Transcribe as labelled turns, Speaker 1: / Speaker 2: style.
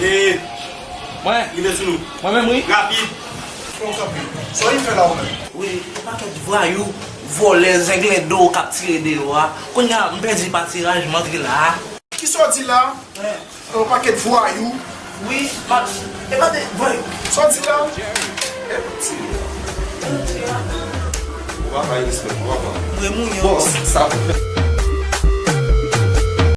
Speaker 1: E,
Speaker 2: Mwen,
Speaker 1: il est sous nous.
Speaker 2: mwen men mwen.
Speaker 1: Rapide.
Speaker 3: So il fait là ou même?
Speaker 2: Oui, e pa ket voyou, vole, zengle do, kap tire de yo a. Kon ya mpedi pa tiraj, mantri la.
Speaker 3: Qui sorti là? Un paquet de voyous.
Speaker 2: Oui, pa, e pa de voyou.
Speaker 3: Sorti là?
Speaker 1: On va pas y rester, on va pas.
Speaker 2: Mwen moun yo.
Speaker 1: Bon, ça.